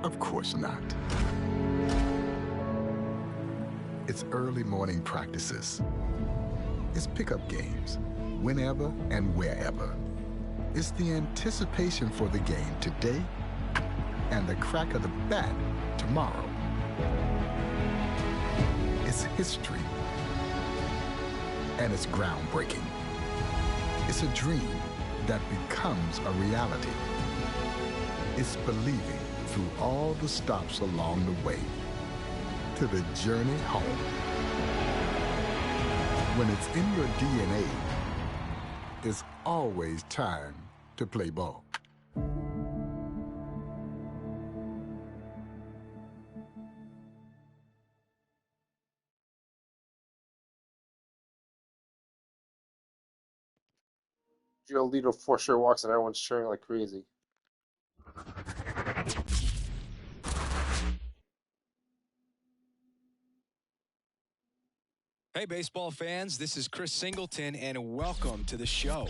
Of course not. It's early morning practices. It's pickup games, whenever and wherever. It's the anticipation for the game today and the crack of the bat tomorrow. It's history, and it's groundbreaking. It's a dream that becomes a reality. It's believing through all the stops along the way to the journey home. When it's in your DNA, it's always time to play ball. Giolito for sure walks and everyone's cheering like crazy. Hey, baseball fans, this is Chris Singleton, and welcome to the show.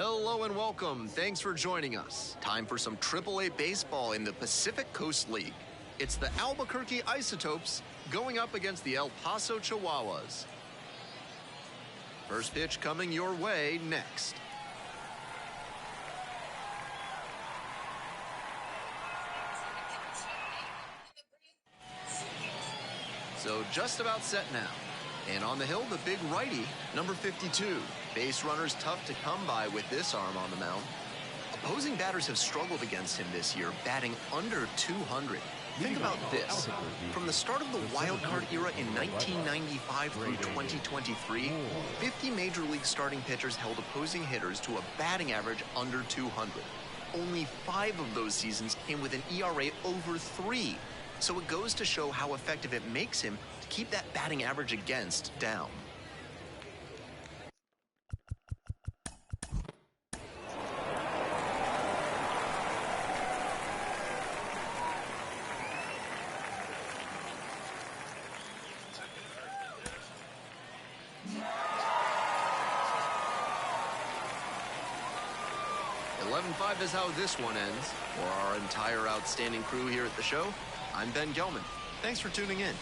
Hello and welcome. Thanks for joining us. Time for some AAA baseball in the Pacific Coast League. It's the Albuquerque Isotopes going up against the El Paso Chihuahuas. First pitch coming your way next. So just about set now. And on the hill, the big righty, number 52. Base runners tough to come by with this arm on the mound. Opposing batters have struggled against him this year, batting under 200. Think about this. From the start of the wild card era in 1995 through 2023, 50 Major League starting pitchers held opposing hitters to a batting average under 200. Only 5 of those seasons came with an ERA over 3. So it goes to show how effective it makes him to keep that batting average against down. .5 is how this one ends. For our entire outstanding crew here at the show, I'm Ben Gelman. Thanks for tuning in.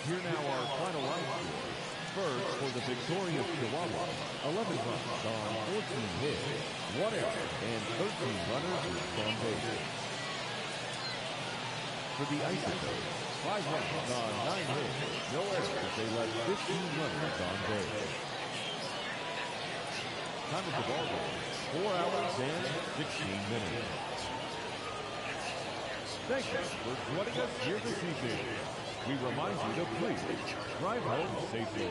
Here now our final line score. First, for the victorious Chihuahua, 11 runs on 14 hits, 1 error, and 13 runners left on base. For the Isotopes, 5 runs on 9 hits, no errors, but they left 15 runners on base. Time of the ball game, 4 hours and 16 minutes. Thank you for joining us here this evening. We remind you to please drive home safely.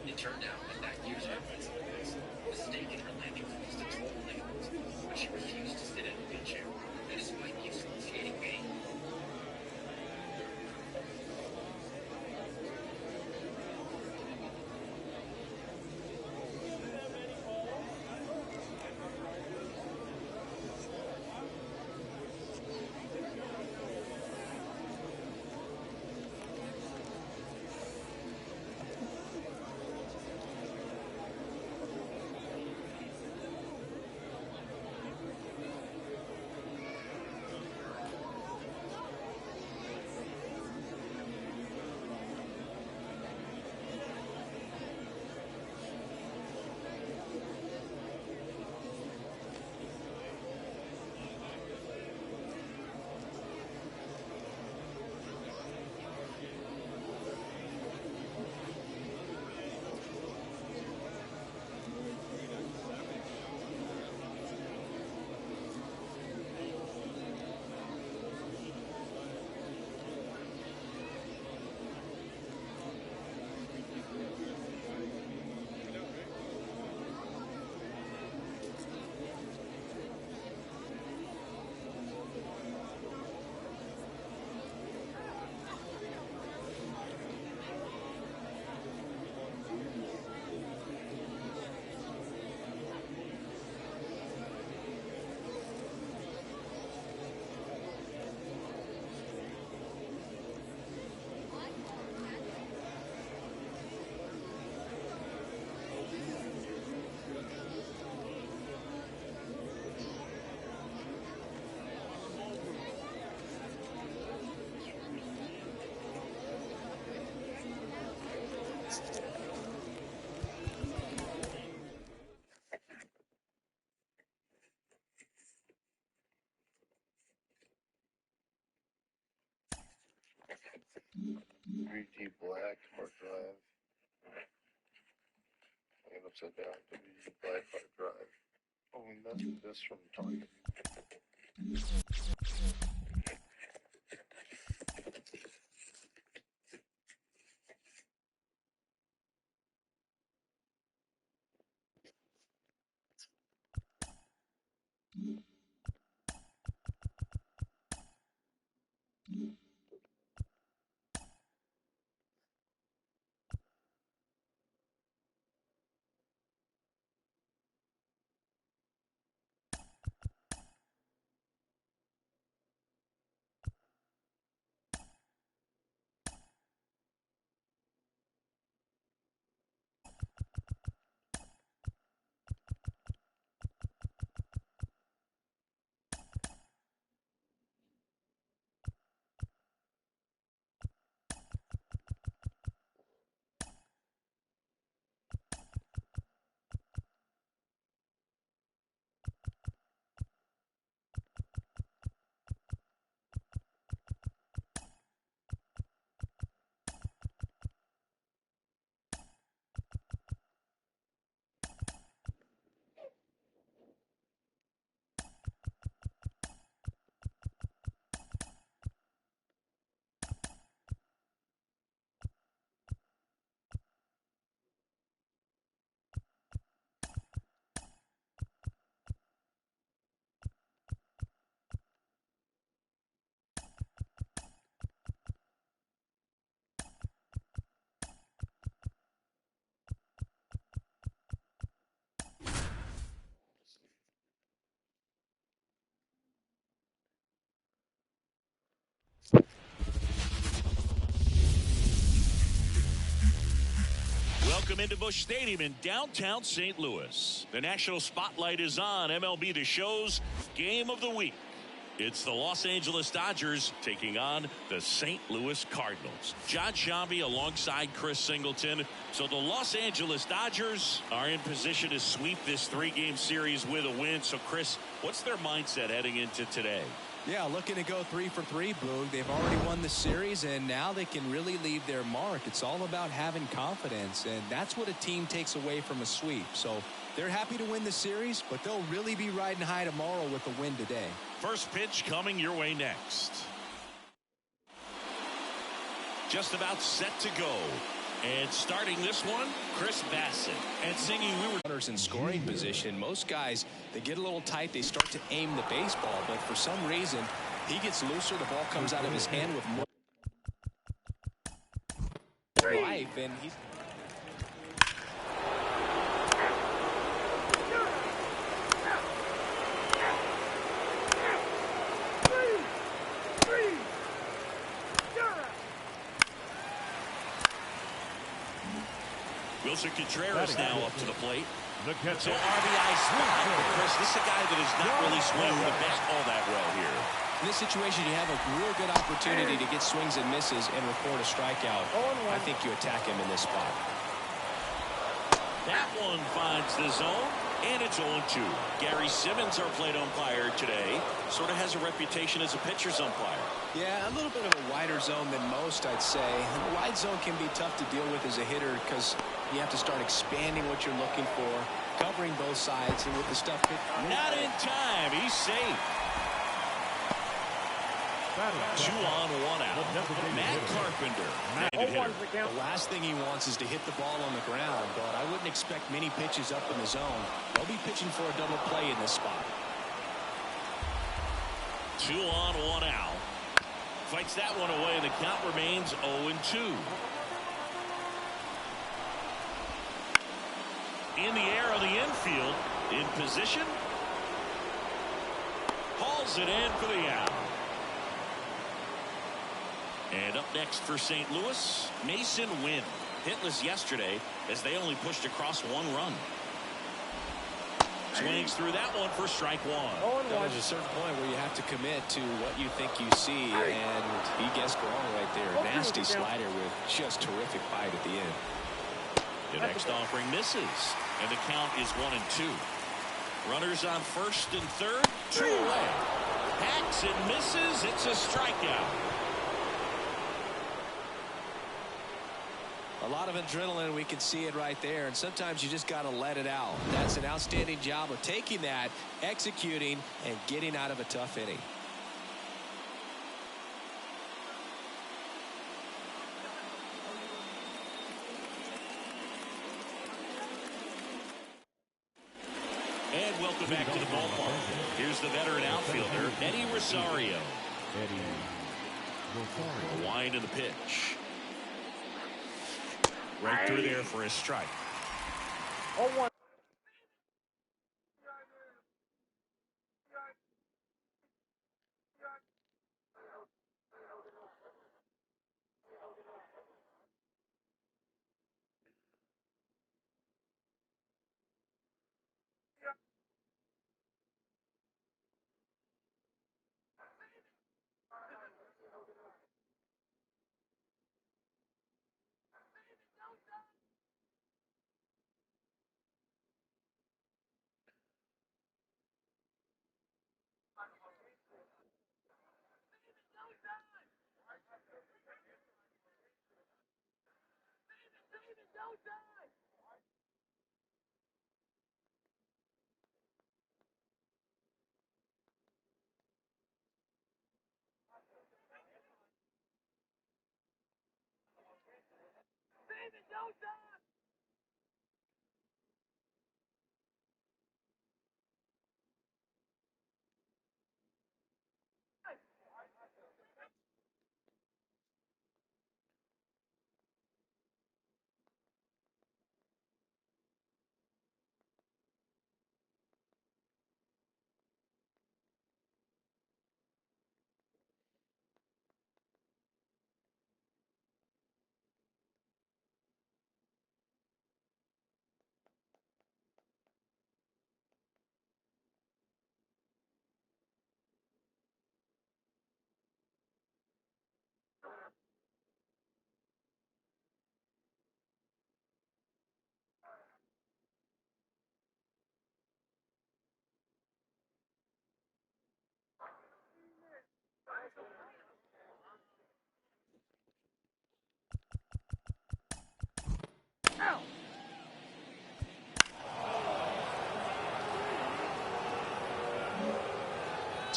It turned out that that year's reference was mistaken her landing was a total negative, but she refused to sit in a wheelchair, despite the excruciating pain. Green Tea Black Hard Drive. And upside down. WD Black Hard Drive. Oh, and that's this from Target. Welcome into Busch Stadium in downtown St. Louis. The national spotlight is on MLB The Show's Game of the Week. It's the Los Angeles Dodgers taking on the St. Louis Cardinals. John Sciambi alongside Chris Singleton. So the Los Angeles Dodgers are in position to sweep this three-game series with a win. So, Chris, what's their mindset heading into today? Yeah, looking to go 3 for 3, Boog. They've already won the series, and now they can really leave their mark. It's all about having confidence, and that's what a team takes away from a sweep. So they're happy to win the series, but they'll really be riding high tomorrow with the win today. First pitch coming your way next. Just about set to go. And starting this one, Chris Bassitt. And singing, we were runners in scoring position. Most guys, they get a little tight, they start to aim the baseball, but for some reason, he gets looser, the ball comes out of his hand with more life, and he's Wilson Contreras now up to the plate. The So catcher. RBI spot. Chris, this is a guy that is not really swinging the bat all that well here. in this situation, you have a real good opportunity to get swings and misses and record a strikeout. I think you attack him in this spot. That one finds the zone, and it's 0-2. Gary Simmons, our plate umpire today, sort of has a reputation as a pitcher's umpire. Yeah, a little bit of a wider zone than most, I'd say. And the wide zone can be tough to deal with as a hitter because you have to start expanding what you're looking for, covering both sides, and with the stuff Not in time. He's safe. 2 on, 1 out. Matt Carpenter. The last thing he wants is to hit the ball on the ground, but I wouldn't expect many pitches up in the zone. They'll be pitching for a double play in this spot. 2 on, 1 out. Fights that one away, and the count remains 0-2. In the air on the infield. In position. Hauls it in for the out. And up next for St. Louis, Mason Wynn. Hitless yesterday as they only pushed across 1 run. Swings through that one for strike 1. There's a certain point where you have to commit to what you think you see, and he guessed wrong right there. Nasty slider with just terrific bite at the end. The next offering misses, and the count is 1-2. Runners on first and third, 2 away. Hacks and misses. It's a strikeout. A lot of adrenaline, we can see it right there, and sometimes you just got to let it out. That's an outstanding job of taking that, executing, and getting out of a tough inning. And welcome back to the ballpark. Here's the veteran outfielder, Eddie Rosario. A wind of the pitch. Right through there for a strike.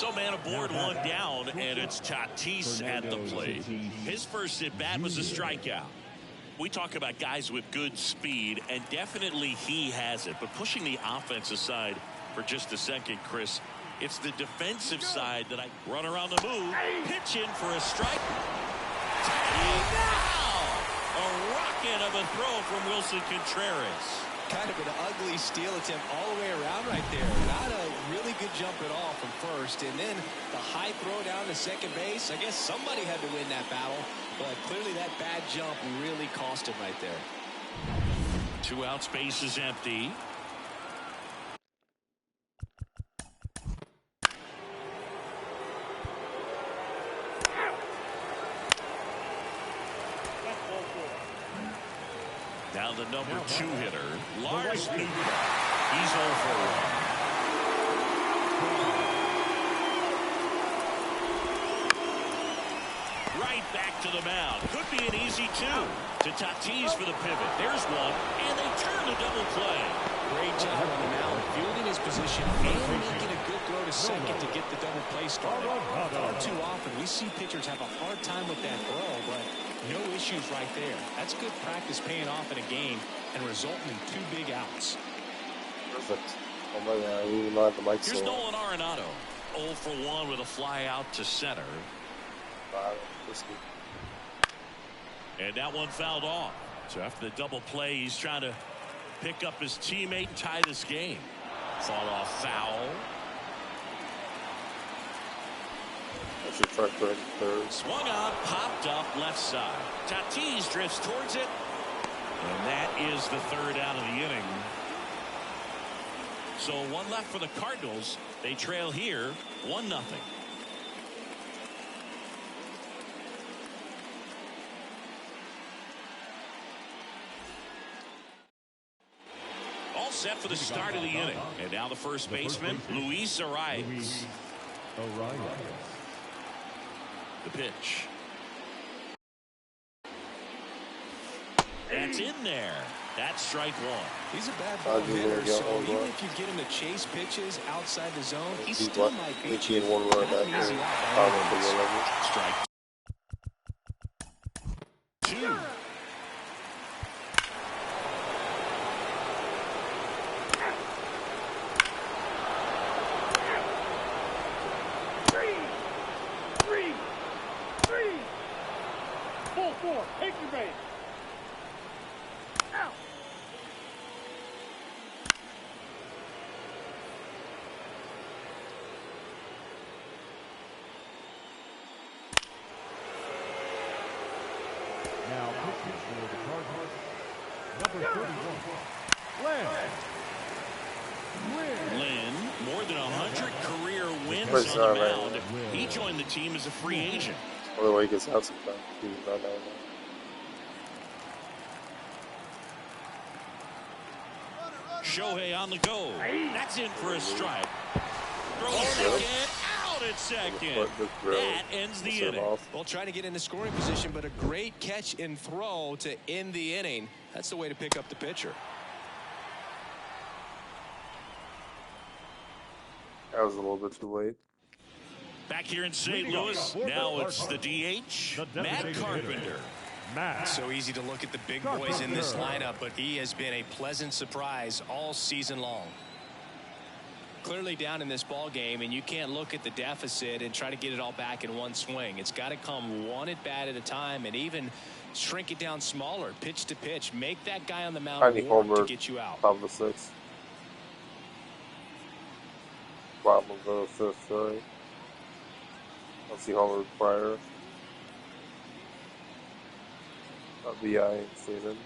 So man aboard, one down, and it's Tatis at the plate. His first at bat was a strikeout. We talk about guys with good speed, and definitely he has it. But pushing the offense aside for just a second, Chris, it's the defensive side that I run around the move, pitch in for a strike. Now, a rocket of a throw from Wilson Contreras. Kind of an ugly steal attempt all the way around right there. Not a really good jump at all from first. And then the high throw down to second base. I guess somebody had to win that battle. But clearly that bad jump really cost him right there. 2 outs, base is empty. Now the number 2 hitter, Lars Nootbaar. He's 0 for 1. Right back to the mound. Could be an easy 2. To Tatis for the pivot. There's one, and they turn the double play. Great job on the mound, fielding his position and making a good throw to second to get the double play started. Far too often we see pitchers have a hard time with that throw, but no issues right there. That's good practice paying off in a game and resulting in 2 big outs. Perfect. Oh my God, we even have the mic. Here's Nolan Arenado, 0 for 1 with a fly out to center. And that one fouled off. So after the double play, he's trying to pick up his teammate and tie this game. Fought off foul. That's your truck for third. Swung on, popped up left side. Tatis drifts towards it. And that is the 3rd out of the inning. So 1 left for the Cardinals. They trail here 1-0. All set for the start of the inning. And now the first baseman, Luis Arias. The pitch. That's in there. That's strike 1. He's a bad ball hitter, so even if you get him to chase pitches outside the zone, he still might be Richie and 1 run back there. Strike 2. Take your base. Out. Now pitching for the Cardinals, number 31, Lynn, more than 100 career wins on the mound. He joined the team as a free agent. Other way he gets out sometimes. He's not down there. Shohei on the go. That's in for a strike. Throws again, out at second. That ends the inning. Well, trying to get into scoring position, but a great catch and throw to end the inning. That's the way to pick up the pitcher. That was a little bit too late. Back here in St. Louis, now it's the DH, Matt Carpenter. So easy to look at the big boys in this lineup, but he has been a pleasant surprise all season long. Clearly down in this ball game, and you can't look at the deficit and try to get it all back in one swing. It's got to come 1 at bat at a time, and even shrink it down smaller, pitch to pitch. Make that guy on the mound work to get you out. Top of the 6th. Bottom of the 5th, sorry. Let's see Homer prior. VI season.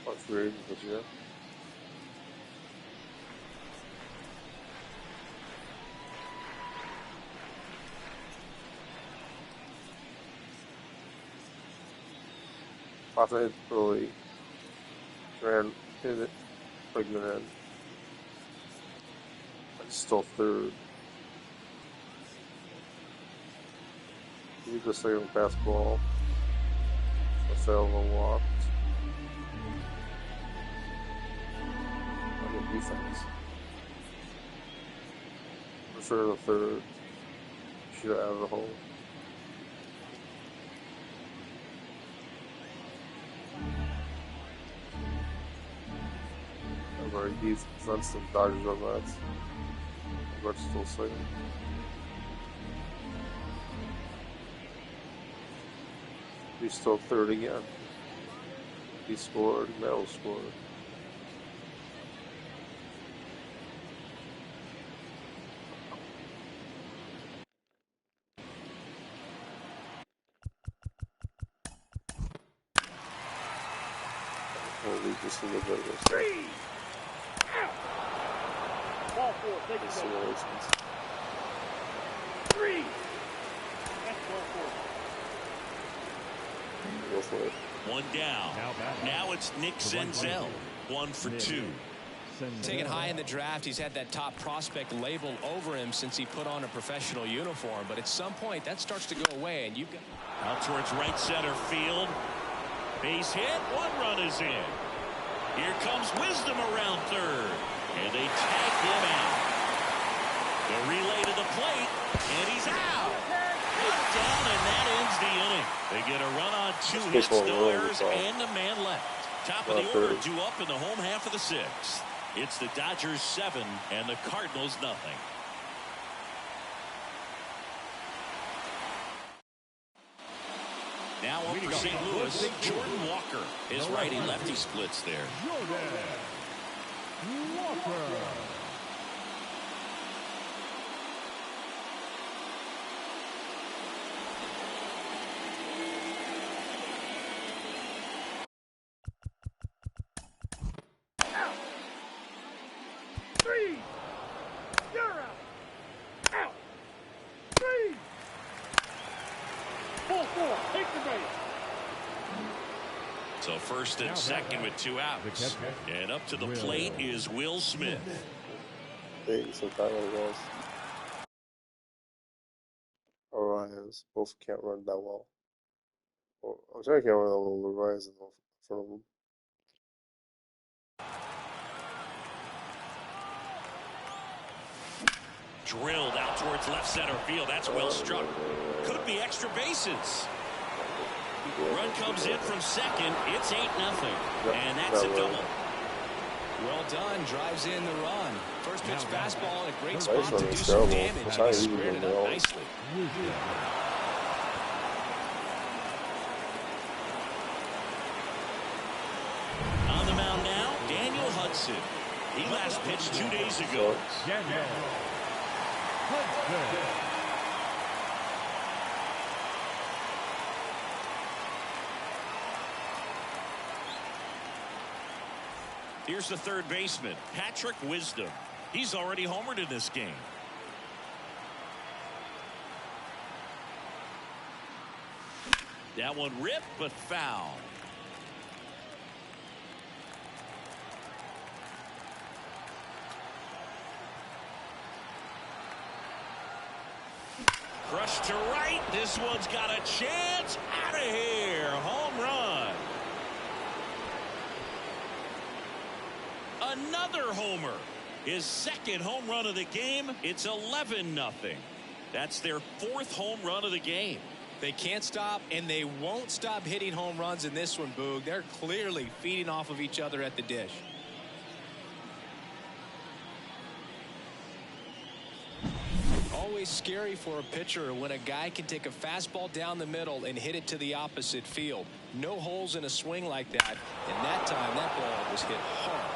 What's weird this year? Massa hit early. Ran, hit it, plugged it in. Still 3rd. You just say on fastball. A fail walked. Good defense. For sure the third. Should have added a hole. Very defense and Dodgers on that. But still second. He's still third again. He scored, Mel scored. Holy, just a little bit of this. Three. Ball four. Take it. Simulations. Three. That's ball four. Go for it. One down. Now it's Nick Senzel. 1 for 2. Taken high in the draft, he's had that top prospect label over him since he put on a professional uniform. But at some point, that starts to go away, and you've got Out towards right center field. Base hit. 1 run is in. Here comes Wisdom around third. And they tag him out. The relay to the plate. And he's out. One down, and that ends the inning. They get a run on 2 hits, no errors, and a man left. Top of the order due up in the home half of the 6th. It's the Dodgers 7 and the Cardinals nothing. Now up for St. Louis, Jordan Walker. His righty-lefty splits there. Jordan Walker. Three. You're out. Out. Three. Ball four. Take the base. So first and second with 2 outs. And up to the plate is Will Smith. Hey, some kind of was. Orions both can't run that well. Well, I'm sure I can't run that well with Orions in front of them. Drilled out towards left center field. That's well struck. Could be extra bases. Run comes in from second. It's 8-0. And that's a double. well done. Drives in the run. First pitch fastball in a great spot Nice to one, do it's some terrible. damage. It's And not he easy squared to it do. up nicely. On the mound now, Daniel Hudson. He last pitched 2 days ago. Daniel Hudson. Here's the third baseman, Patrick Wisdom. He's already homered in this game. That one ripped, but foul. Crushed to right. This one's got a chance. Out of here. Home run. Another homer. His second home run of the game. It's 11-0. That's their fourth home run of the game. They can't stop, and they won't stop hitting home runs in this one, Boog. They're clearly feeding off of each other at the dish. Always scary for a pitcher when a guy can take a fastball down the middle and hit it to the opposite field. No holes in a swing like that, and that time that ball was hit hard.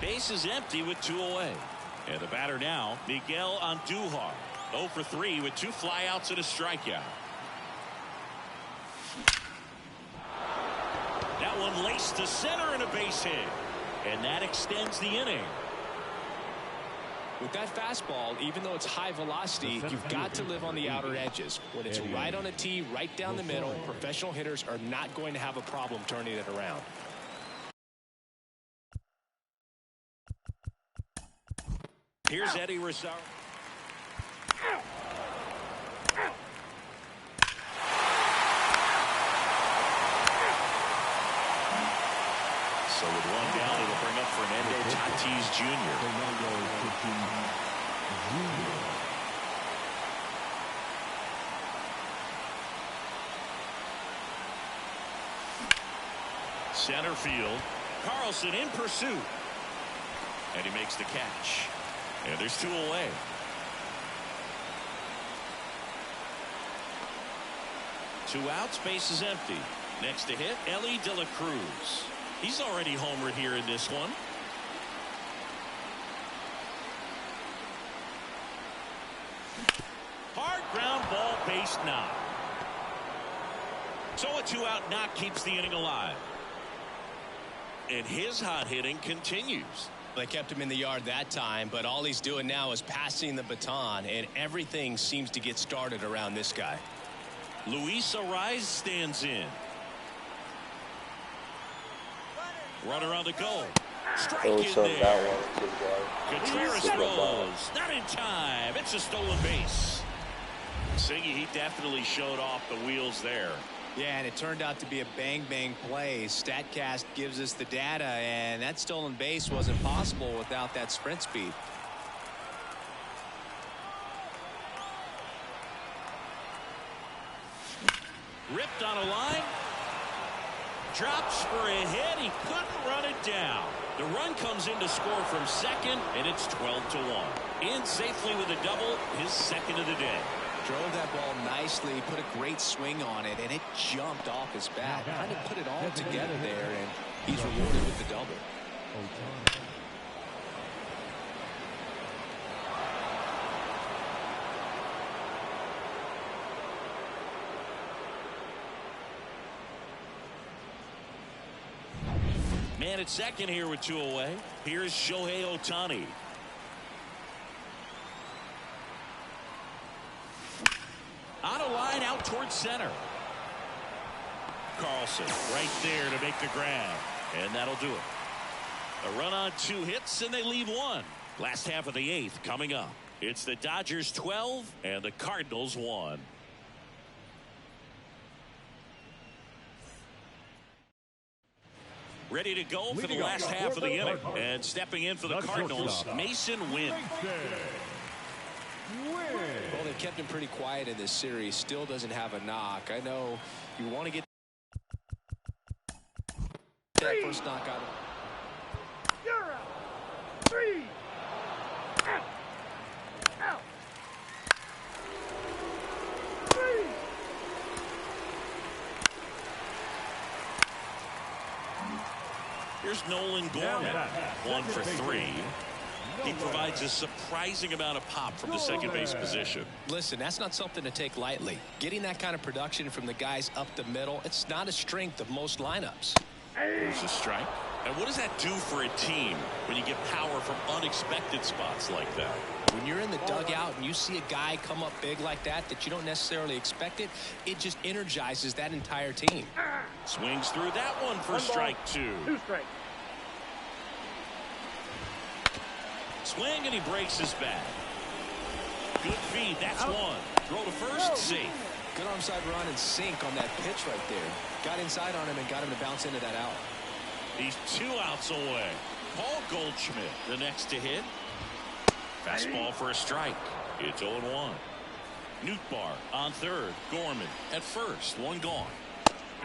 Base is empty with 2 away. And the batter now, Miguel Andujar. 0 for 3 with 2 flyouts and a strikeout. That one laced to center and a base hit. And that extends the inning. With that fastball, even though it's high velocity, you've got to live on the outer edges. When it's right on a tee, right down the middle, professional hitters are not going to have a problem turning it around. Here's Eddie Rosario. So with one down, it'll bring up Fernando Tatis Jr. Fernando Tatis Jr. Center field. Carlson in pursuit. And he makes the catch. And there's 2 away. Two outs, base is empty. Next to hit, Elly De La Cruz. He's already homered here in this one. Hard ground ball, base knock. So a 2-out knock keeps the inning alive. And his hot hitting continues. They kept him in the yard that time, but all he's doing now is passing the baton, and everything seems to get started around this guy. Luis Arraez stands in. Runner on the goal. Strike in there. Contreras throws. Not in time. It's a stolen base. Singy, he definitely showed off the wheels there. Yeah, and it turned out to be a bang-bang play. StatCast gives us the data, and that stolen base wasn't possible without that sprint speed. Ripped on a line. Drops for a hit. He couldn't run it down. The run comes in to score from second, and it's 12-1. In safely with a double, his second of the day. Drove that ball nicely, put a great swing on it, and it jumped off his bat. Kind of put it all together there, and he's rewarded with the double. Man at second here with 2 away. Here's Shohei Ohtani. On a line out towards center. Carlson right there to make the grab. And that'll do it. A run on 2 hits, and they leave 1. Last half of the 8th coming up. It's the Dodgers 12 and the Cardinals 1. Ready to go for the last half of the inning. And stepping in for the Cardinals, Masyn Winn. Well, they kept him pretty quiet in this series. Still doesn't have a knock. I know you want to get that first knock out. You're out. 3. Out. Out. 3. Here's Nolan Gorman, 1 for 3. He provides a surprising amount of pop from the second base position. Listen, that's not something to take lightly. Getting that kind of production from the guys up the middle, it's not a strength of most lineups. There's a strike. And what does that do for a team when you get power from unexpected spots like that? When you're in the dugout and you see a guy come up big like that you don't necessarily expect it, it just energizes that entire team. Swings through that one for strike 2. 2 strikes. Swing, and he breaks his bat. Good feed. That's 1. Throw to first. Safe. Good onside run and sink on that pitch right there. Got inside on him and got him to bounce into that out. He's 2 outs away. Paul Goldschmidt, the next to hit. Fastball for a strike. It's 0-1. Nootbaar on third. Gorman at first. 1 gone.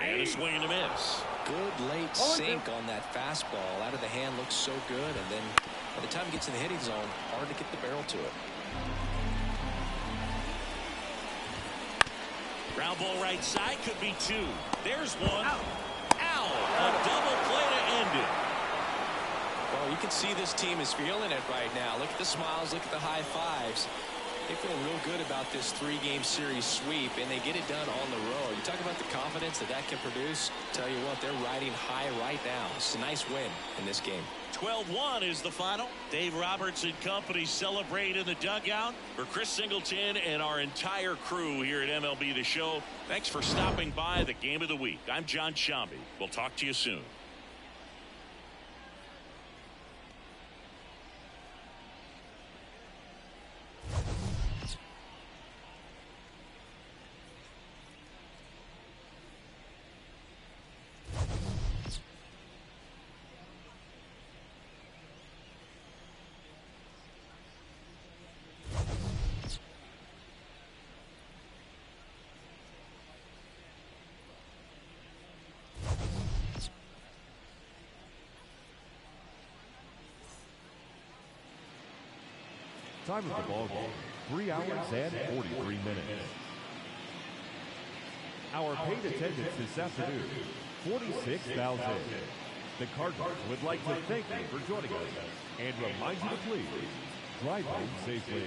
And a swing and a miss. Good late sink on that fastball. Out of the hand, looks so good, and then by the time he gets in the hitting zone, hard to get the barrel to it. Ground ball right side, could be 2. There's 1. Ow! A double play to end it. Well, you can see this team is feeling it right now. Look at the smiles, look at the high fives. They feel real good about this 3-game series sweep, and they get it done on the road. You talk about the confidence that can produce. Tell you what, they're riding high right now. It's a nice win in this game. 12-1 is the final. Dave Roberts and company celebrate in the dugout. For Chris Singleton and our entire crew here at MLB The Show, thanks for stopping by the Game of the Week. I'm John Shambi. We'll talk to you soon. Time of the ball game, 3 hours and 43 minutes. Our paid attendance this afternoon, 46,000. The Cardinals would like to thank you for joining us and remind you to please drive home safely.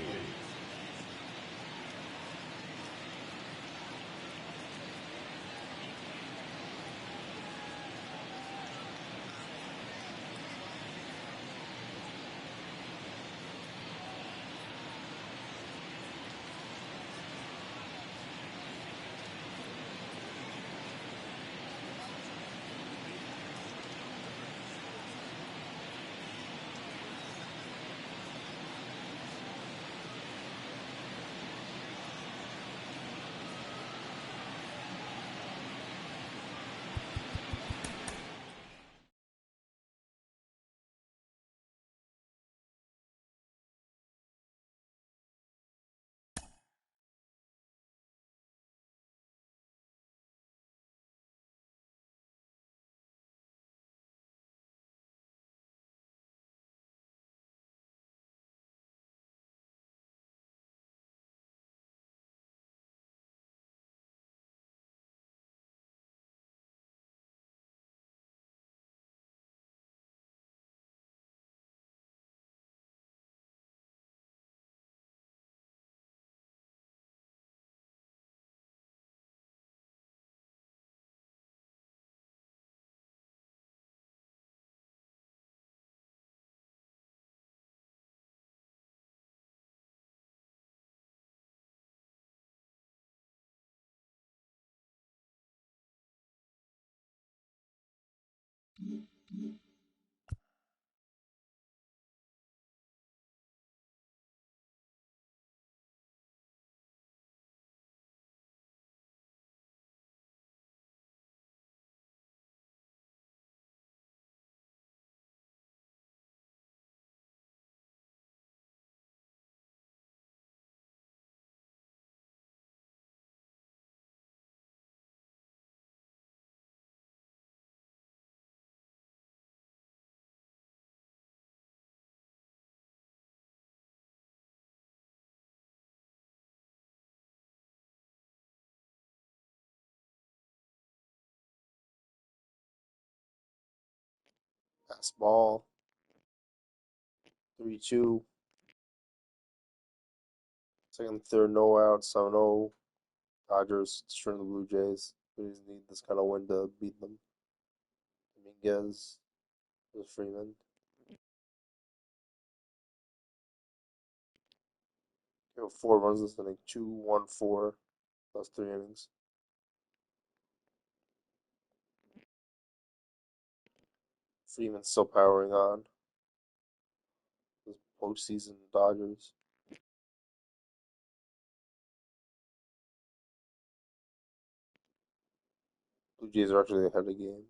Pass ball. 3-2. Second, third, no out, 7-0. Dodgers destroying the Blue Jays. We just need this kind of win to beat them. Dominguez, Freeman. Gave up 4 runs this inning. 2-1-4. That's 3 innings. Freeman's still powering on. This postseason Dodgers. Blue Jays are actually ahead of the game.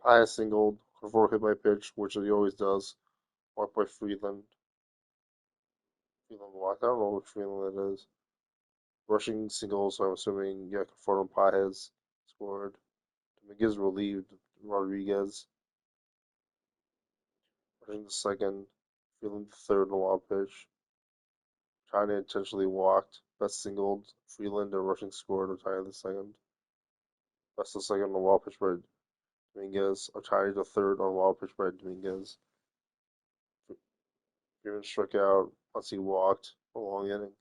Pius singled. Conforto hit by pitch, which he always does. Walked by Freeland. Freeland walked. I don't know which Freeland it is. Rushing single, so I'm assuming, yeah, Conforto and Paez scored. Dominguez relieved Rodriguez. Rushing the second. Freeland the third on a wild pitch. China intentionally walked. Best singled. Freeland and Rushing scored. China the second. Best the second on a wild pitch by Dominguez. Otani the third on a wild pitch by Dominguez. Freeman struck out once he walked a long inning.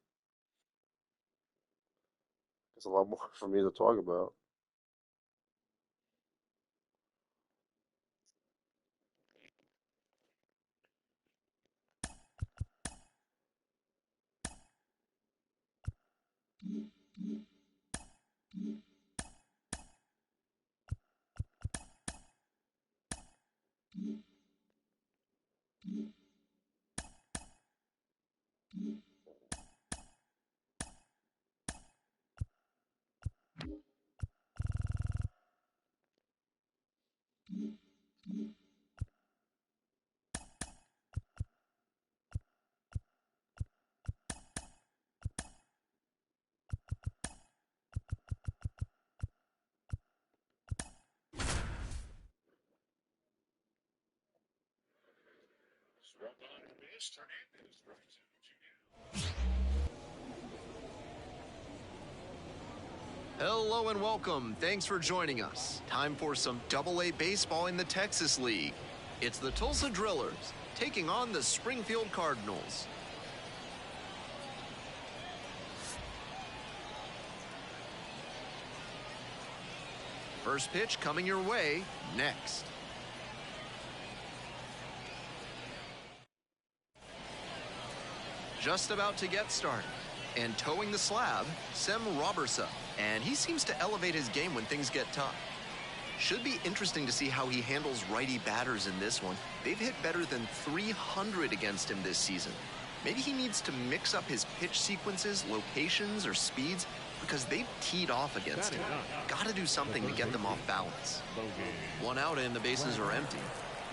There's a lot more for me to talk about. Hello and welcome. Thanks for joining us. Time for some Double-A baseball in the Texas League. It's the Tulsa Drillers taking on the Springfield Cardinals. First pitch coming your way next. Just about to get started. And towing the slab, Sem Robertson. And he seems to elevate his game when things get tough. Should be interesting to see how he handles righty batters in this one. They've hit better than 300 against him this season. Maybe he needs to mix up his pitch sequences, locations, or speeds because they've teed off against him. Gotta do something to get them off balance. One out and the bases are empty.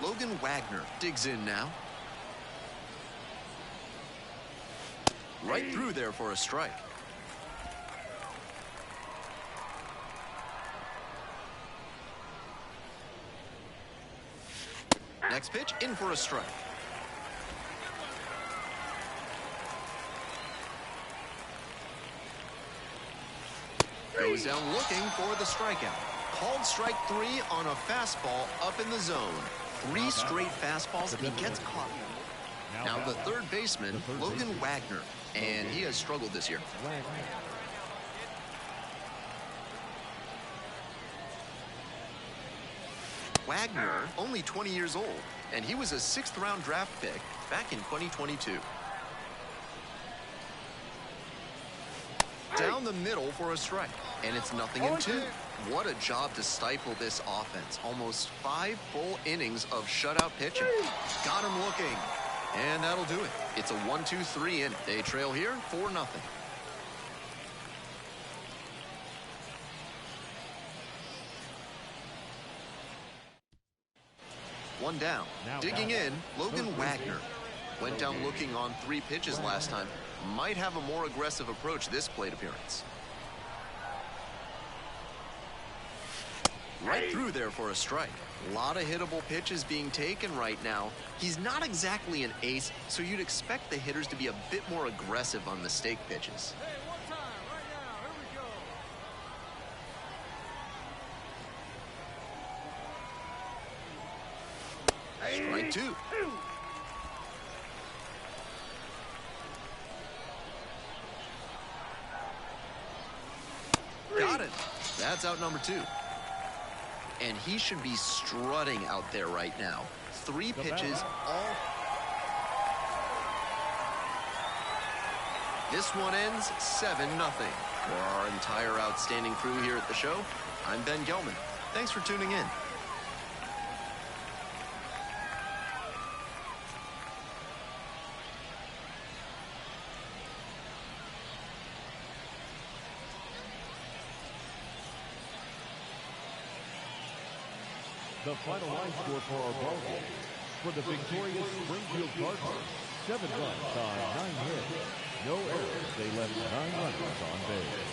Logan Wagner digs in now. Right through there for a strike. Next pitch, in for a strike. Goes down looking for the strikeout. Called strike 3 on a fastball up in the zone. 3 straight fastballs and he gets caught. Now the third baseman, Logan Wagner, and he has struggled this year. Wagner, only 20 years old, and he was a 6th-round draft pick back in 2022. Down the middle for a strike, and it's 0-2. What a job to stifle this offense. Almost 5 full innings of shutout pitching. Got him looking, and that'll do it. It's a 1-2-3 inning. They trail here 4-0. One down. Digging in, Logan Wagner. Went down looking on 3 pitches last time. Might have a more aggressive approach this plate appearance. Right through there for a strike. A lot of hittable pitches being taken right now. He's not exactly an ace, so you'd expect the hitters to be a bit more aggressive on mistake pitches. Hey, one time, right now, here we go. Strike 2. Got it. That's out number 2. And he should be strutting out there right now. 3 pitches, all. This one ends 7-0. For our entire outstanding crew here at the show, I'm Ben Gelman. Thanks for tuning in. The final line score for our ball game. For the victorious Springfield Cardinals, 7 runs on 9 hits. No errors, they left 9 runners on base.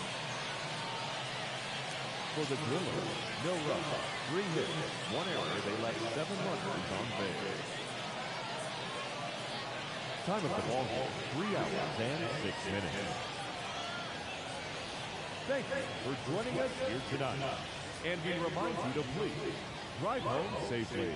For the Drillers, no runs, 3 hits, 1 error, they left 7 runners on base. Time of the ball game, 3 hours and 6 minutes. Thank you for joining us here tonight. And we remind you to please drive home safely.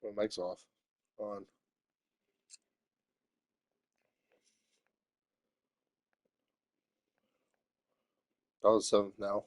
My mic's off. On. That was 7th now.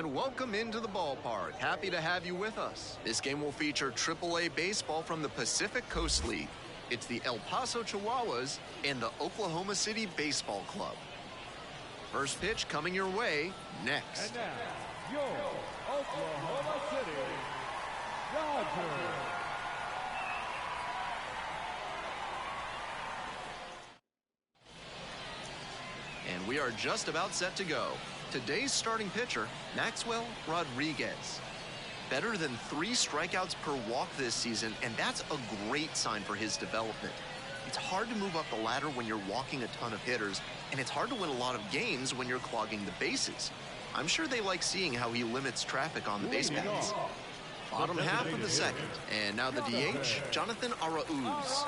And welcome into the ballpark. Happy to have you with us. This game will feature AAA baseball from the Pacific Coast League. It's the El Paso Chihuahuas and the Oklahoma City Baseball Club. First pitch coming your way next. And now, your Oklahoma City Dodgers. And we are just about set to go. Today's starting pitcher, Maxwell Rodriguez. Better than 3 strikeouts per walk this season, and that's a great sign for his development. It's hard to move up the ladder when you're walking a ton of hitters, and it's hard to win a lot of games when you're clogging the bases. I'm sure they like seeing how he limits traffic on the base paths. Bottom half of the second, and now the DH, Jonathan Arauz.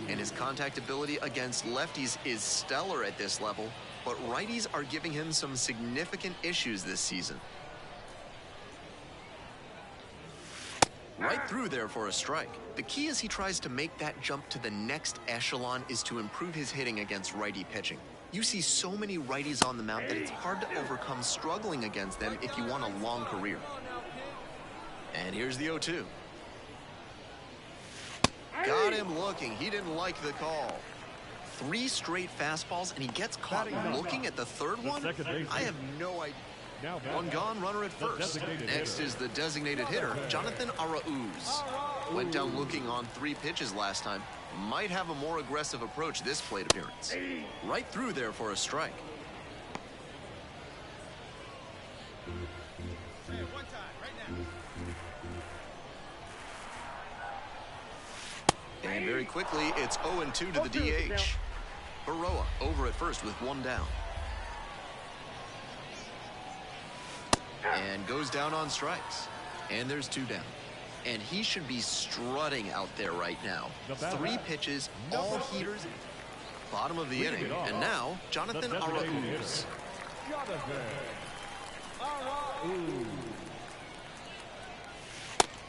And his contact ability against lefties is stellar at this level, but righties are giving him some significant issues this season. Right through there for a strike. The key as he tries to make that jump to the next echelon is to improve his hitting against righty pitching. You see so many righties on the mound that it's hard to overcome struggling against them if you want a long career. And here's the 0-2. Got him looking. He didn't like the call. 3 straight fastballs, and he gets caught looking at the third one? I have no idea. One gone, runner at first. Next is the designated hitter, Jonathan Arauz. Went down looking on 3 pitches last time. Might have a more aggressive approach this plate appearance. Right through there for a strike. And very quickly, it's 0-2 to the DH. Baroa over at first with 1 down. And goes down on strikes. And there's 2 down. And he should be strutting out there right now. 3 pitches, all heaters. Bottom of the inning. And now, Jonathan Arauz.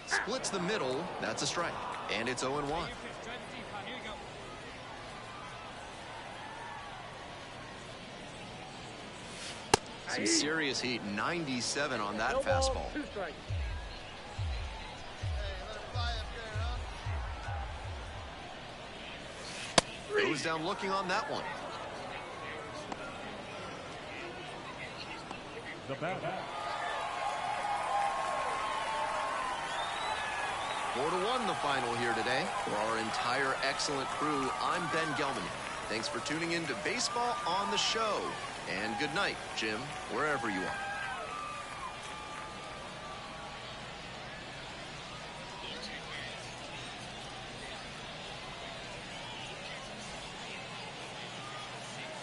Splits the middle. That's a strike. And it's 0-1. Some serious heat. 97 on that fastball. Goes down looking on that one. The bat. 4-1 the final here today. For our entire excellent crew, I'm Ben Gelman. Thanks for tuning in to Baseball on the Show. And good night, Jim, wherever you are.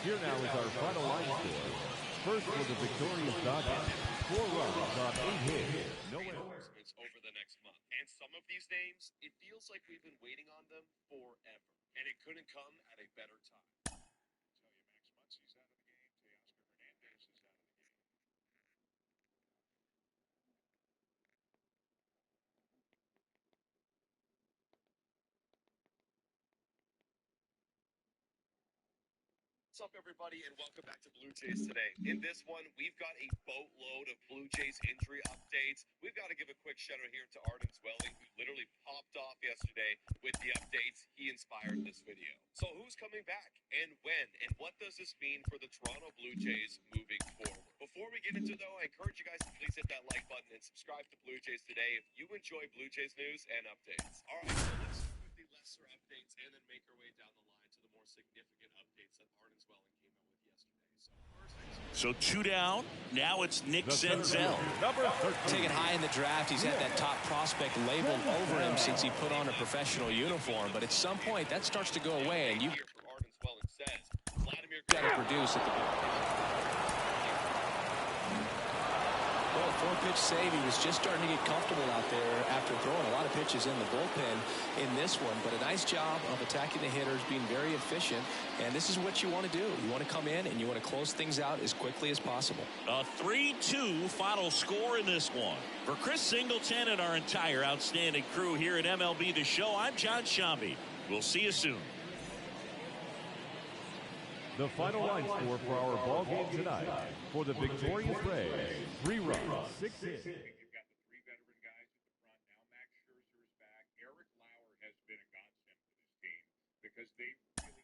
Here now is our final line score. First for the victorious Dodgers, 4 runs on 8 hits. No errors. Over the next month. And some of these names, it feels like we've been waiting on them forever. And it couldn't come at a better time. I tell you, Max Muncy's out of the game. Teoscar Hernandez is out of the game. What's up, everybody, and welcome back to Blue Jays Today. In this one, we've got a boatload of Blue Jays injury updates. We've got to give a quick shout out here to Arden Zwelling, who literally popped off yesterday with the updates. He inspired this video. So who's coming back, and when, and what does this mean for the Toronto Blue Jays moving forward? Before we get into it, though, I encourage you guys to please hit that like button and subscribe to Blue Jays Today if you enjoy Blue Jays news and updates. All right, so let's start with the lesser updates and then make our way down the line to the more significant updates that Arden Zwelling came out with yesterday. So 2 down. Now it's Nick Senzel. Taken high in the draft, he's had that top prospect labeled over him since he put on a professional uniform. But at some point, that starts to go away, and you've Here from Arden Zwelling says, Vladimir got to produce at the Well, 4-pitch save. He was just starting to get comfortable out there after throwing a lot of pitches in the bullpen in this one. But a nice job of attacking the hitters, being very efficient. And this is what you want to do. You want to come in and you want to close things out as quickly as possible. A 3-2 final score in this one. For Chris Singleton and our entire outstanding crew here at MLB The Show, I'm John Shambi. We'll see you soon. The final line score for our ball game tonight for the victorious Rays, 3 runs, 6 hits. You've got the 3 veteran guys at the front. Now Max Scherzer's back. Eric Lauer has been a godsend for this team because they really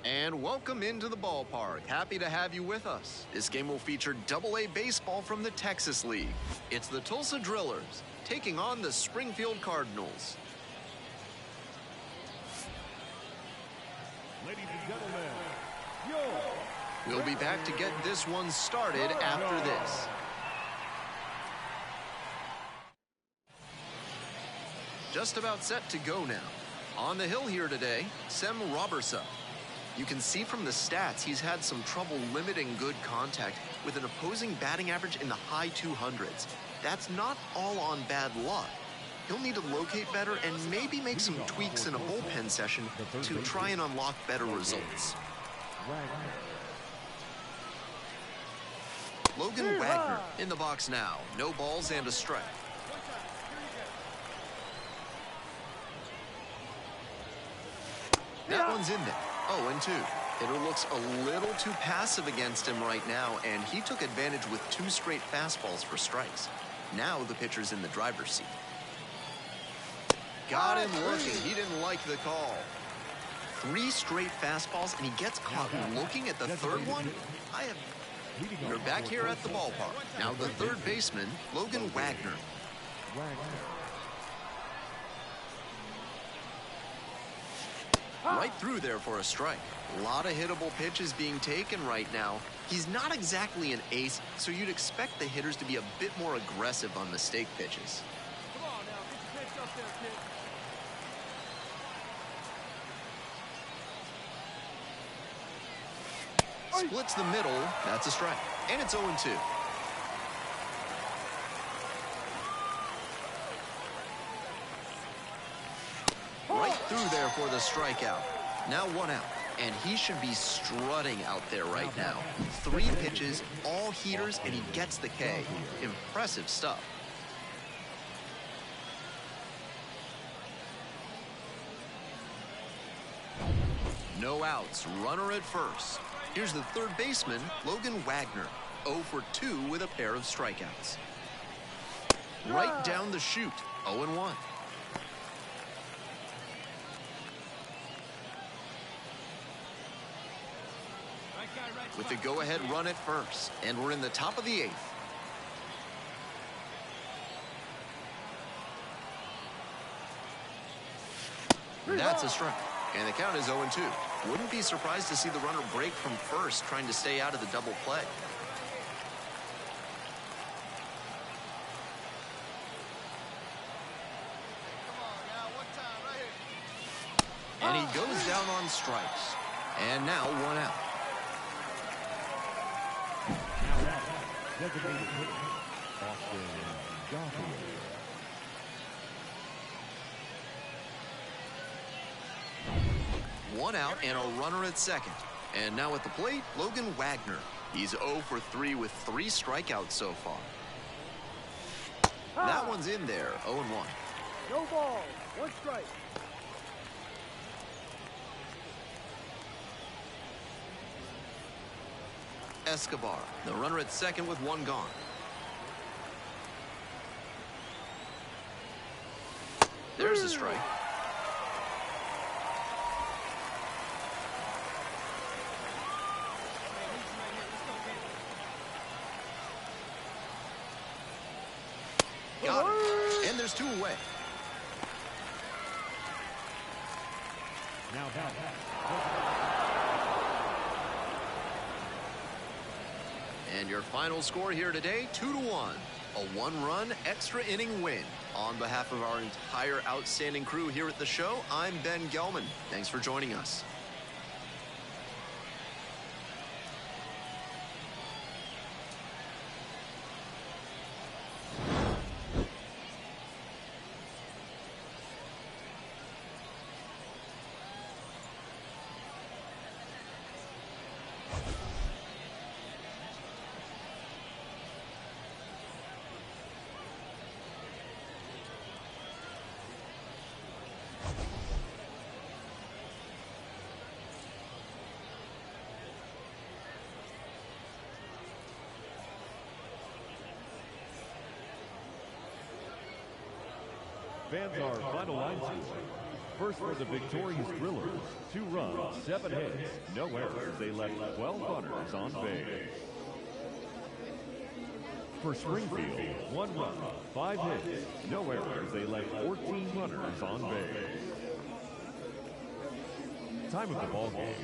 And welcome into the ballpark. Happy to have you with us. This game will feature Double-A baseball from the Texas League. It's the Tulsa Drillers taking on the Springfield Cardinals. Ladies and gentlemen, We'll be back to get this one started after this. Just about set to go now. On the hill here today, Sem Robertson. You can see from the stats he's had some trouble limiting good contact with an opposing batting average in the high 200s. That's not all on bad luck. He'll need to locate better and maybe make some tweaks in a bullpen session to try and unlock better results. Logan Wagner in the box now. No balls and a strike. That one's in there. 0-2. Hitter looks a little too passive against him right now, and he took advantage with 2 straight fastballs for strikes. Now the pitcher's in the driver's seat. Got him looking. He didn't like the call. 3 straight fastballs, and he gets caught looking at the third one. We're back here at the ballpark. Now the third baseman, Logan Wagner. Right through there for a strike. A lot of hittable pitches being taken right now. He's not exactly an ace, so you'd expect the hitters to be a bit more aggressive on mistake pitches. Come on now, get your pitch up there, kid. Splits the middle. That's a strike. And it's 0-2. Right through there for the strikeout. Now 1 out. And he should be strutting out there right now. 3 pitches, all heaters, and he gets the K. Impressive stuff. No outs. Runner at first. Here's the third baseman, Logan Wagner. 0 for 2 with a pair of strikeouts. Right down the chute. 0-1. With the go-ahead run at first, and we're in the top of the 8th. That's a strike, and the count is 0-2. Wouldn't be surprised to see the runner break from first, trying to stay out of the double play. And he goes down on strikes. And now 1 out. designated hitter, Austin Garfield. One out and a runner at second. And now at the plate, Logan Wagner. He's 0 for 3 with 3 strikeouts so far. That one's in there, 0-1. No ball, 1 strike. Escobar, the runner at second with 1 gone. There's a strike. got it. And there's 2 away. Now back. And your final score here today, 2-1. A 1-run extra inning win. On behalf of our entire outstanding crew here at the show, I'm Ben Gelman. Thanks for joining us. Fans, our final line score. First for the victorious Thrillers, 2 runs, 7 hits, no errors. They left 12 runners on base. For Springfield, 1 run, 5 hits, no errors. They left 14 runners on base. Time of the ball game,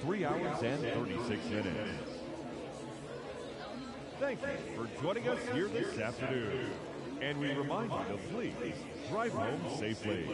3 hours and 36 minutes. Thank you for joining us here this afternoon. And we remind you to please drive home safely.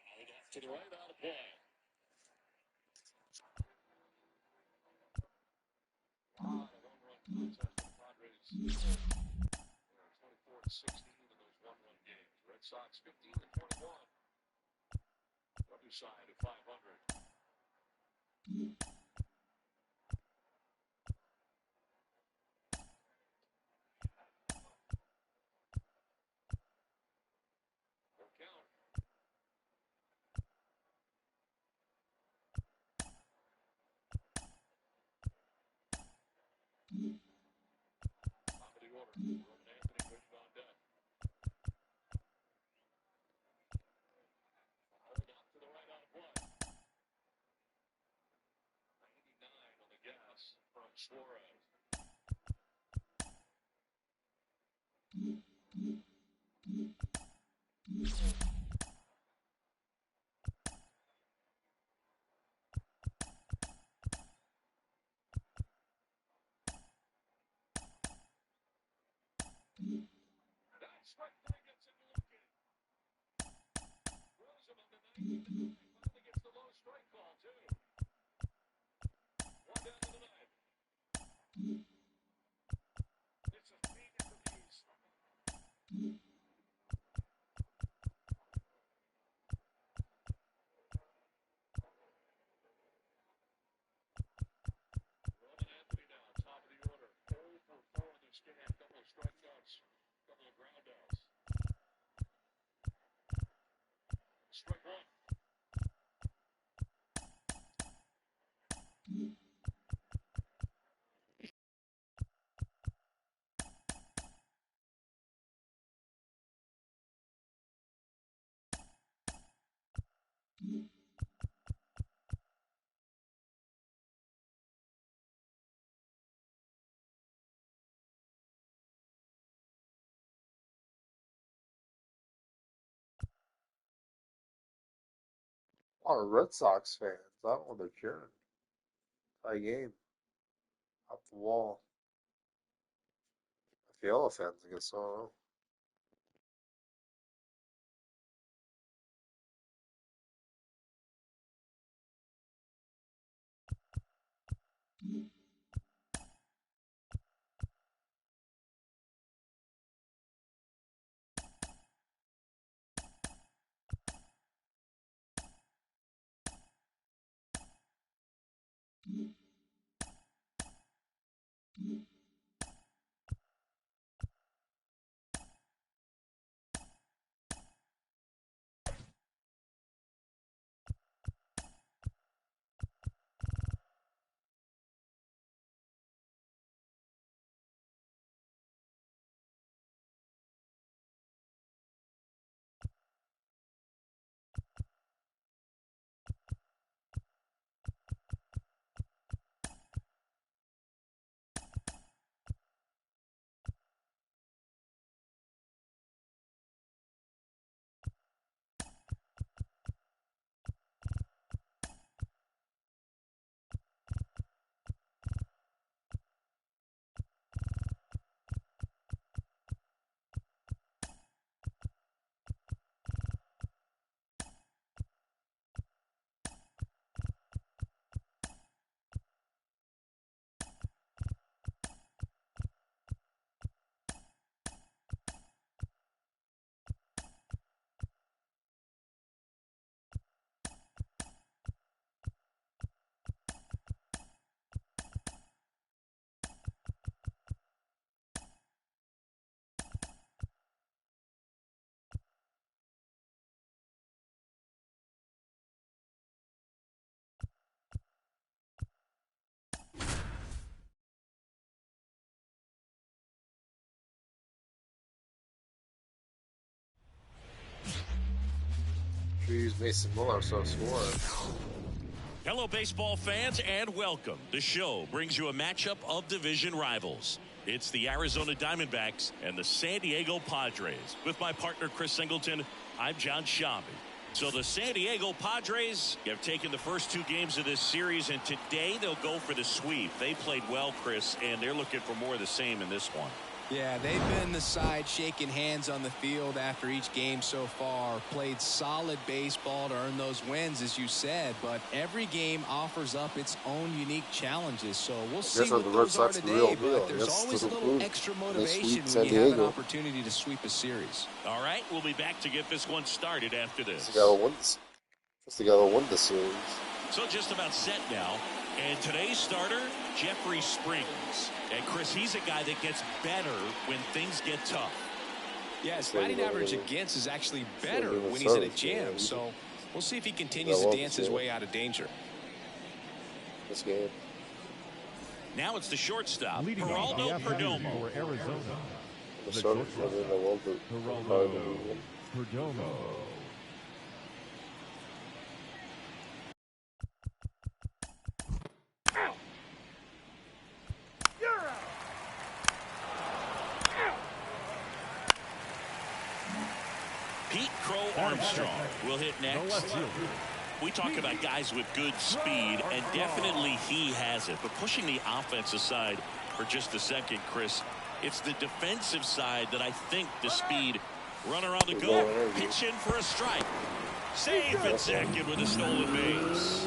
Fouled off to the right, out of play. Wow, a one-run contest for the Padres. 24-16 in those one-run games. Red Sox 15-21. Other side of 500. Count. Suarez. That's strike three gets it looking. Throws him on the 9th. Finally gets the low strike call, too. One down to the 9th. It's a feed for these. Roman Anthony now, top of the order. 0 for 4 in this game. Couple of strikeouts, couple of groundouts. Strike one. A lot of Red Sox fans. I don't know what they're cheering. Tie game. Off the wall. Fiala fans, I guess. I don't know. Trees, Mason Miller, so scoring. Hello, baseball fans, and welcome. The show brings you a matchup of division rivals. It's the Arizona Diamondbacks and the San Diego Padres. With my partner, Chris Singleton, I'm John Shabby. So the San Diego Padres have taken the first 2 games of this series, and today they'll go for the sweep. They played well, Chris, and they're looking for more of the same in this one. Yeah, they've been the side shaking hands on the field after each game so far. Played solid baseball to earn those wins, as you said, but every game offers up its own unique challenges. So we'll see what those are today, but there's always a little extra motivation when you have an opportunity to sweep a series. All right, we'll be back to get this one started after this. They gotta win the series. So just about set now. And today's starter, Jeffrey Springs. And Chris, he's a guy that gets better when things get tough. Yeah, his batting average against is actually better when he's in a jam. So we'll see if he continues to dance his way out of danger. This game. Now it's the shortstop, Leading Geraldo Perdomo. For Arizona. The shortstop. Geraldo Perdomo. Armstrong will hit next. We talk about guys with good speed, and definitely he has it. But pushing the offensive side for just a second, Chris, it's the defensive side that I think the speed. Runner on the go, pitch in for a strike. Safe at second with a stolen base.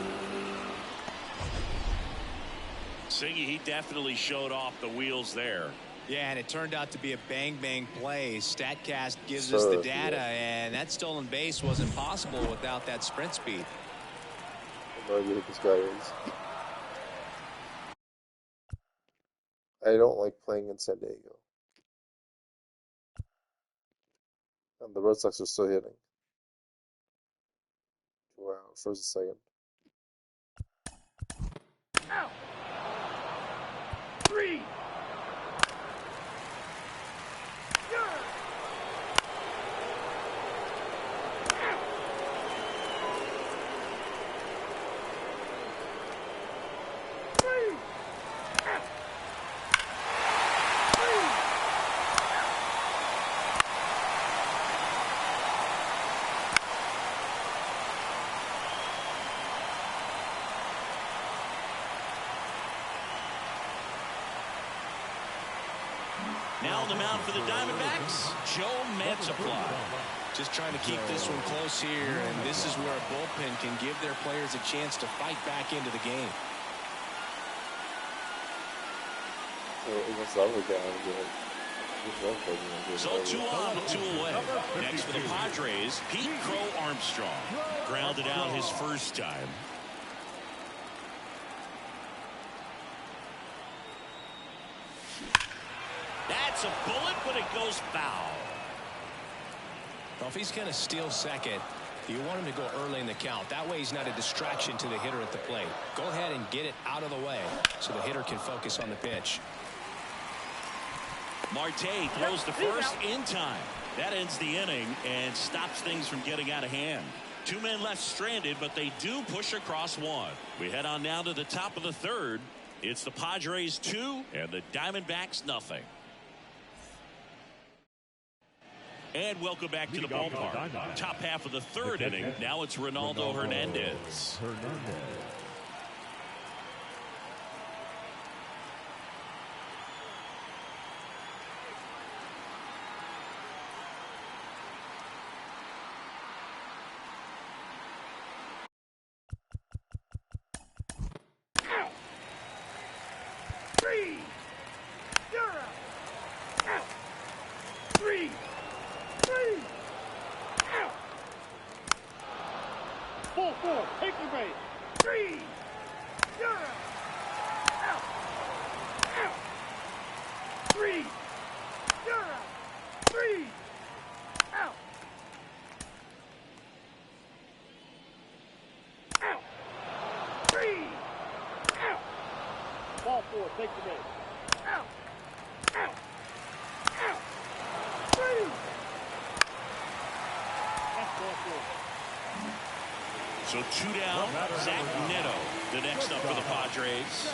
Siggy, he definitely showed off the wheels there. Yeah, and it turned out to be a bang-bang play. StatCast gives us the data, and that stolen base wasn't possible without that sprint speed. I have no idea who this guy is. I don't like playing in San Diego. And the Red Sox are still hitting. 2 out, first and second. Out. 3. Now on the mound for the Diamondbacks, Joe Mantiply. Just trying to keep this one close here, and this is where a bullpen can give their players a chance to fight back into the game. So 2 on, 2 away. Next for the Padres, Pete Crow Armstrong. Grounded out his first time. That's a bullet, but it goes foul. Well, if he's going to steal second, you want him to go early in the count. That way he's not a distraction to the hitter at the plate. Go ahead and get it out of the way so the hitter can focus on the pitch. Marte throws the first in time. That ends the inning and stops things from getting out of hand. 2 men left stranded, but they do push across 1. We head on now to the top of the third. It's the Padres 2 and the Diamondbacks nothing. And welcome back to the ballpark. Top half of the third inning. Now it's Ronaldo Hernandez. Take your base. 3. You're out. Out. Out. 3. You're out. 3. Out. Out. 3. Out. Ball 4. Take the base. Out. Out. Out. 3. That's ball 4. So 2 down, Zach Neto, the next up for the Padres.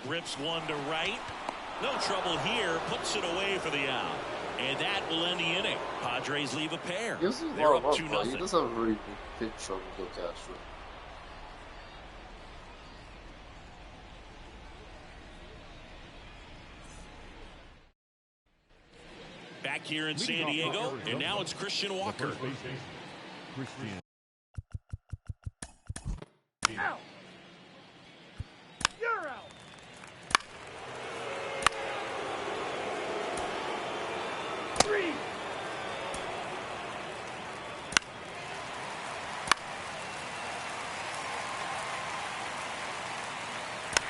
Rips one to right. No trouble here. Puts it away for the out. And that will end the inning. Padres leave a pair. They're up 2-0. He does have a very good pitch on Gil Castro. Back here in San Diego, and now it's Christian Walker. Out. You're out. 3.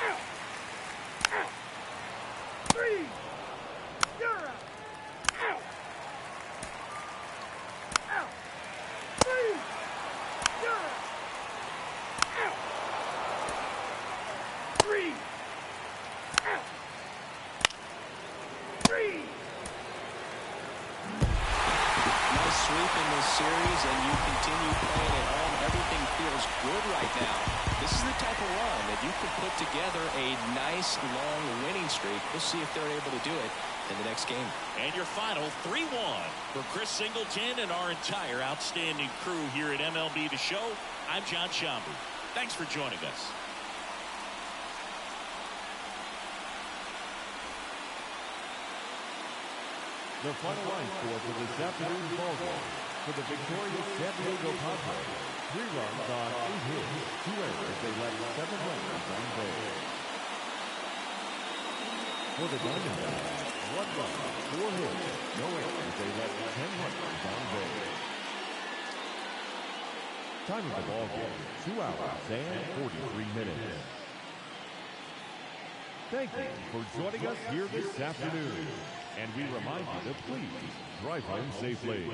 Out. Out. 3. You're out. Out. Out. 3. You're out. Out. 3. Out. 3. Nice sweep in this series, and you continue playing at home everything feels good right now. This is the type of run that you could put together a nice, long winning streak. We'll see if they're able to do it in the next game. And your final 3-1 for Chris Singleton and our entire outstanding crew here at MLB The Show. I'm John Sciambi. Thanks for joining us. The final line score for this afternoon's ball game. For the victorious San Diego Padres, 3 runs on 8 hits, 2 errors. They left 7 runners on base. For the Diamondbacks, 1 run, 4 hits, no errors. They left 10 runners on base. Time of the ball game, 2 hours and 43 minutes. Thank you for joining us here this afternoon. And we remind you to please drive home safely.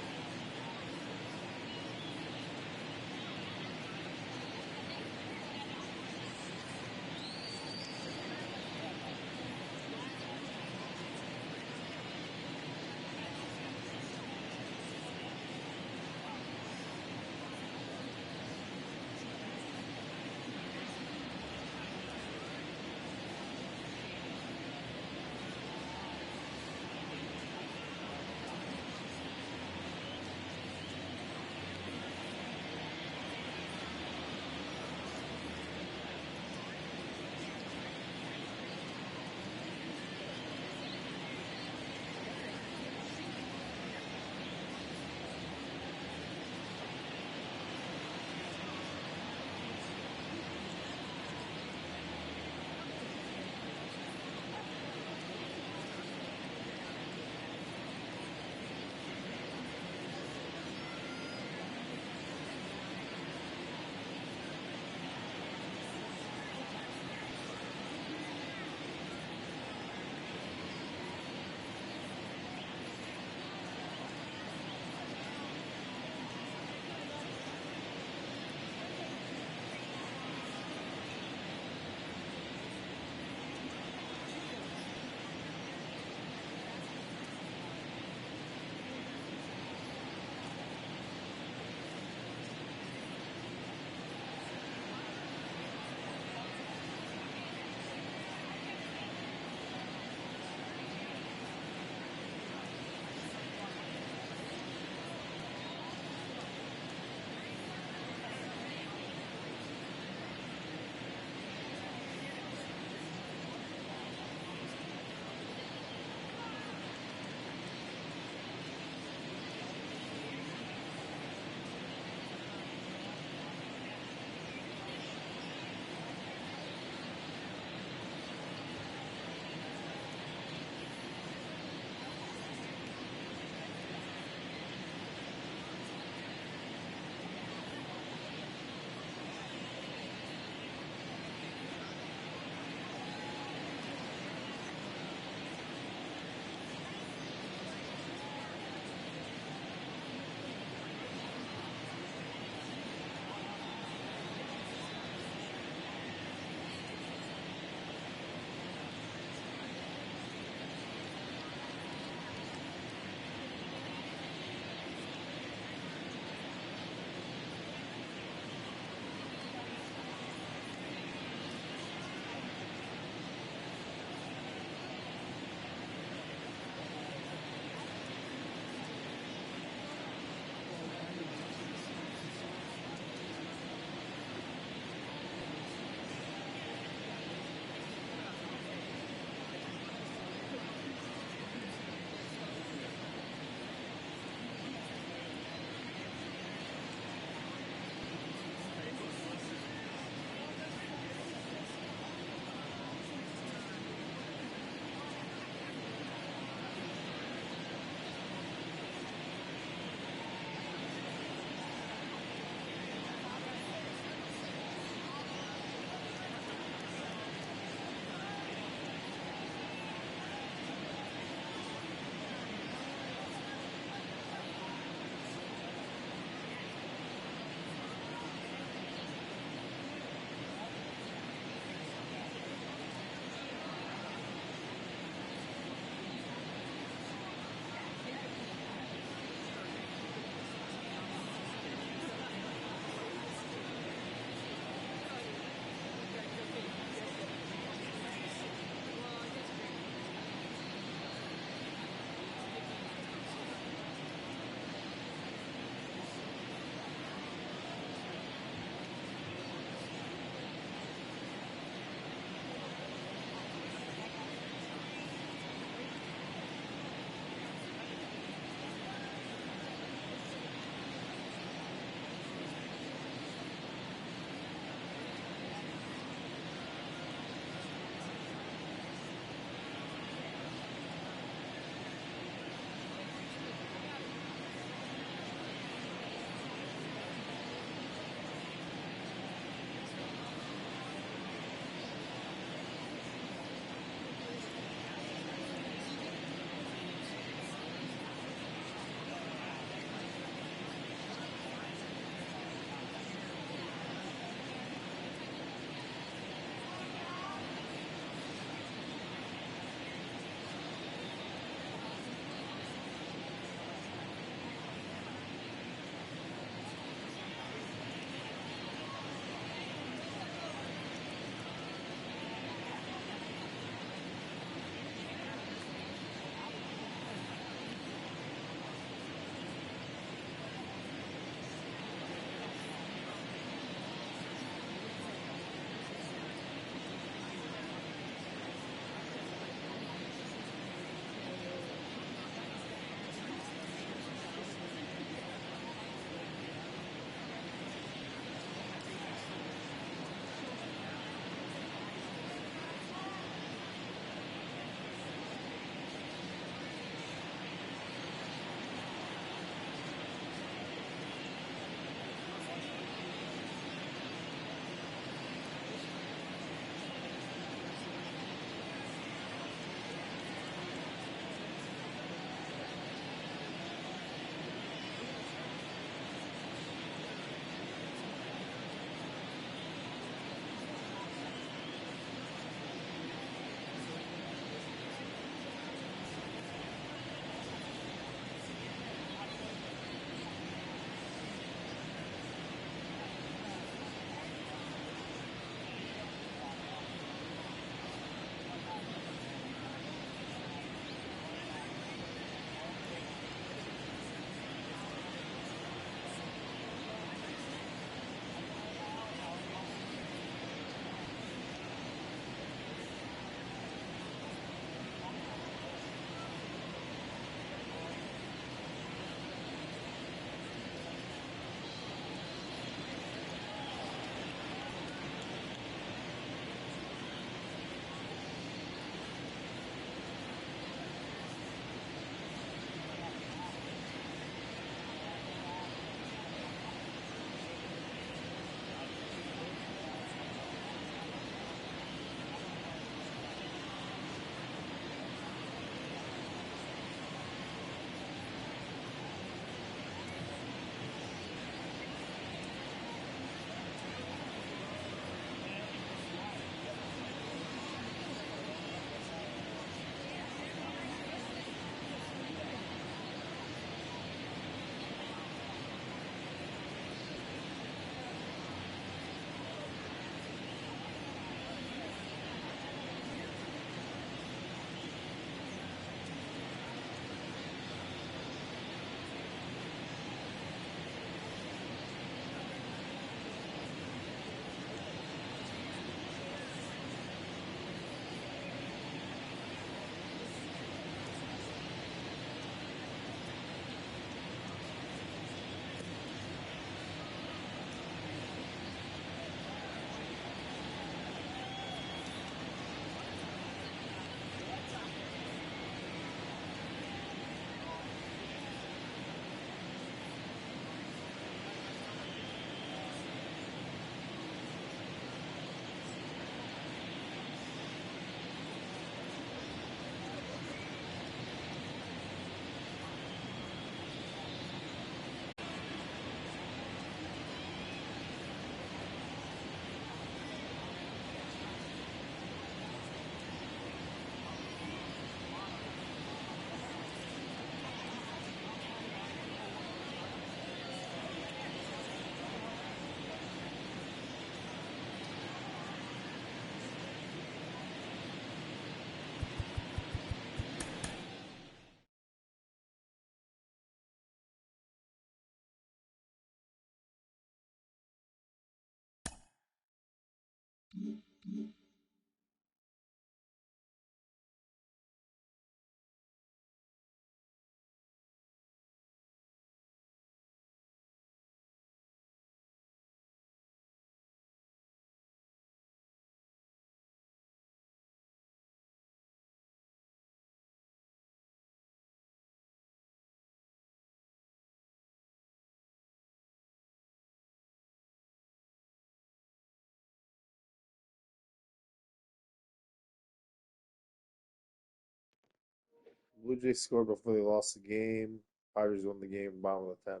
Blue Jays scored before they lost the game. Padres won the game, bottom of the 10th.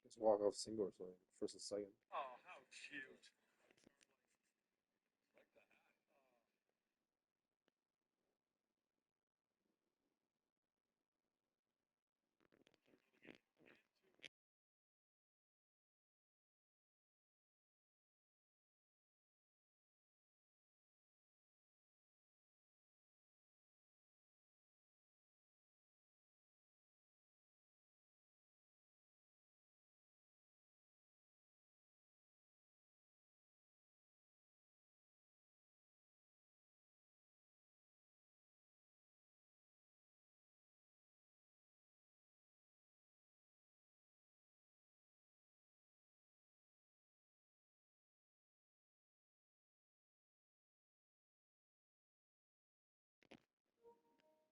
It's walk-off single or something, first and second. Oh, how cute.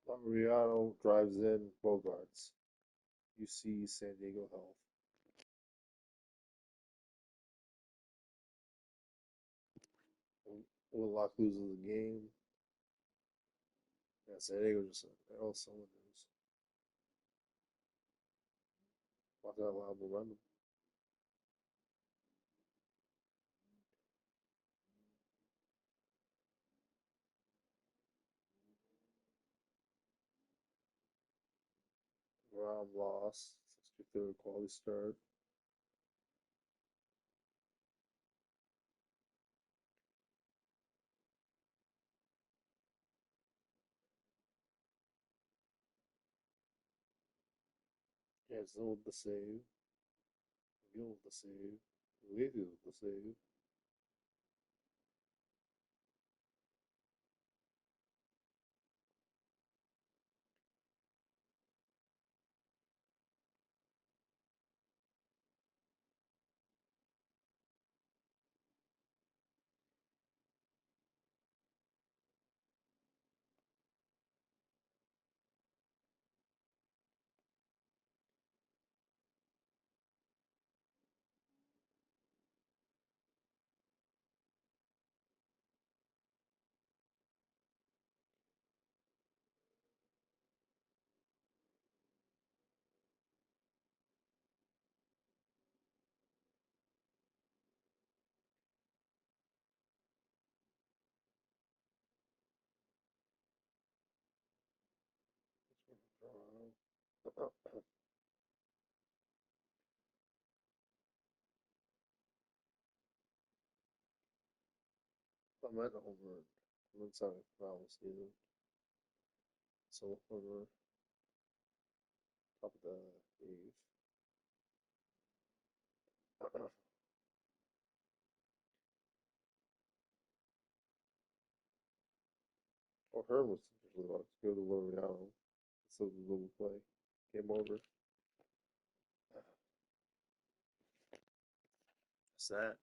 Laureano drives in Bogarts. UC San Diego Health. Whitlock loses the game. Yeah, San Diego just all cylinders. Watch out loud momentum. Round loss. 63rd quality start. Jansen with the save. McGill with the save. Leahy with the save. Clement over. Clement's having a phenomenal season. So over top of the eighth. Oh, Hearn was usually about to go to Laureano. So the little play. Game over. What's that?